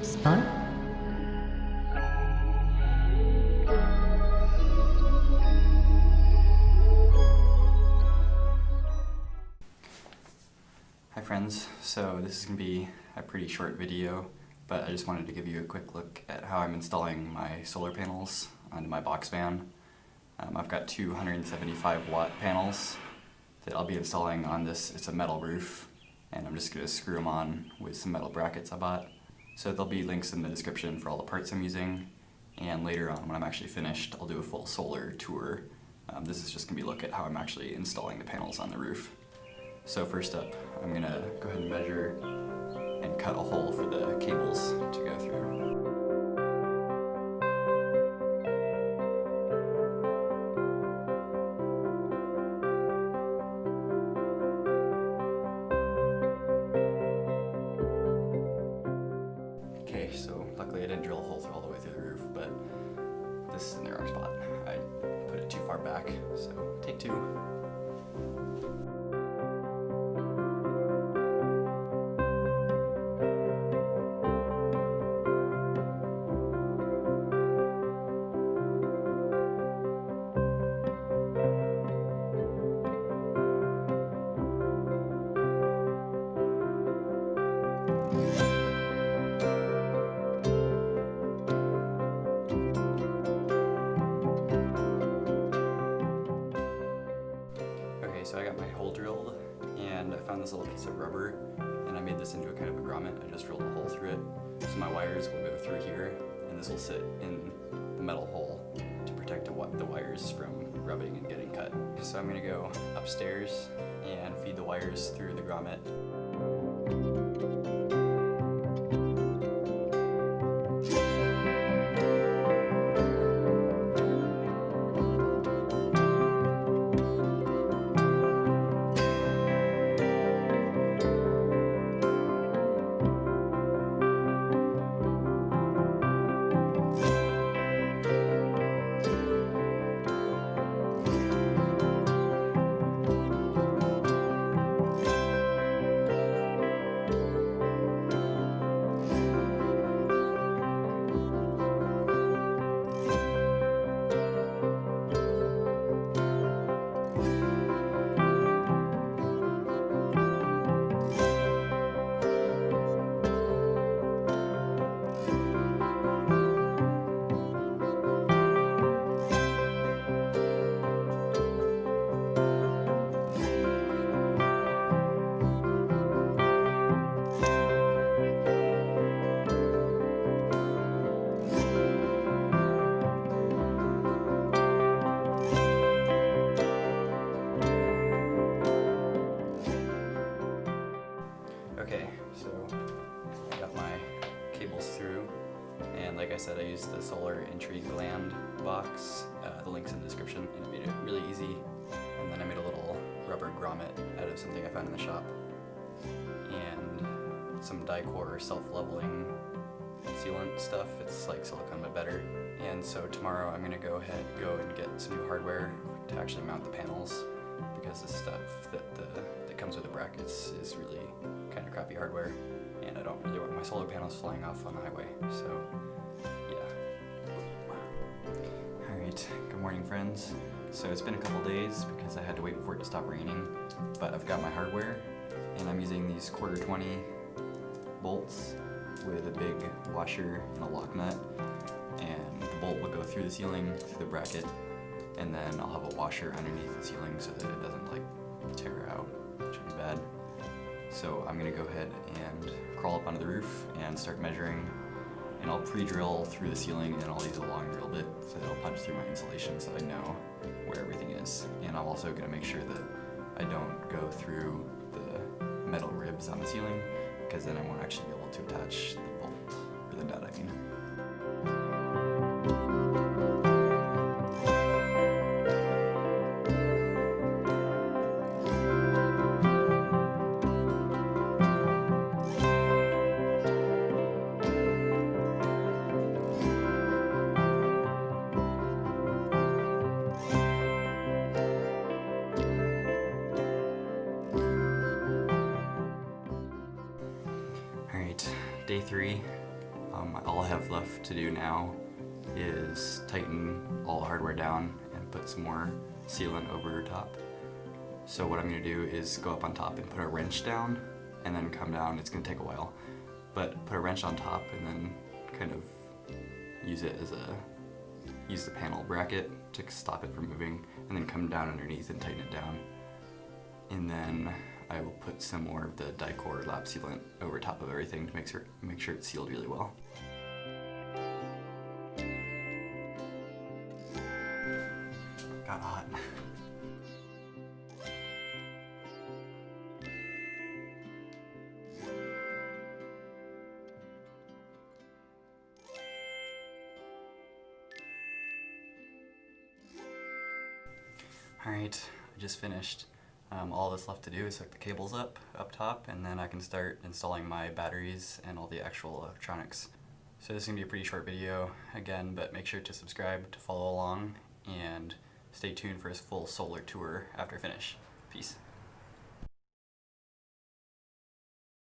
Spot? Hi friends, so this is going to be a pretty short video, but I just wanted to give you a quick look at how I'm installing my solar panels onto my box van. I've got two 175 watt panels that I'll be installing on this. It's a metal roof, and I'm just going to screw them on with some metal brackets I bought. So there'll be links in the description for all the parts I'm using, and later on when I'm actually finished I'll do a full solar tour. This is just going to be a look at how I'm actually installing the panels on the roof. So first up, I'm going to go ahead and measure and cut a hole for the cables to go through. Okay, so luckily I didn't drill a hole through all the way through the roof, but this is in the wrong spot. I put it too far back, so take two. Okay, so I got my hole drilled, and I found this little piece of rubber, and I made this into a kind of a grommet. I just drilled a hole through it, so my wires will go through here, and this will sit in the metal hole to protect the wires from rubbing and getting cut. So I'm going to go upstairs and feed the wires through the grommet. Okay, so I got my cables through, and like I said, I used the solar entry gland box. The link's in the description, and it made it really easy. And then I made a little rubber grommet out of something I found in the shop, and some Dicor self-leveling sealant stuff. It's like silicone but better. And so tomorrow I'm gonna go and get some new hardware to actually mount the panels, because the stuff that comes with the brackets is really kind of crappy hardware, and I don't really want my solar panels flying off on the highway, so yeah. Alright, good morning friends. So it's been a couple days because I had to wait for it to stop raining, but I've got my hardware, and I'm using these 1/4-20 bolts with a big washer and a lock nut, and the bolt will go through the ceiling, through the bracket, and then I'll have a washer underneath the ceiling so that it doesn't like tear out, which would be bad. So I'm gonna go ahead and crawl up onto the roof and start measuring, and I'll pre-drill through the ceiling, and I'll use a long drill bit so that it'll punch through my insulation so I know where everything is. And I'm also gonna make sure that I don't go through the metal ribs on the ceiling, because then I won't actually be able to attach the bolt, or the nut I mean. Day 3. All I have left to do now is tighten all the hardware down and put some more sealant over top. So what I'm going to do is go up on top and put a wrench down and then come down. It's going to take a while, but put a wrench on top and then kind of use the panel bracket to stop it from moving, and then come down underneath and tighten it down. And then I will put some more of the Dicor lap sealant over top of everything to make sure it's sealed really well. Got hot. Alright, I just finished. All that's left to do is hook the cables up top, and then I can start installing my batteries and all the actual electronics. So this is going to be a pretty short video again, but make sure to subscribe to follow along and stay tuned for his full solar tour after finish. Peace.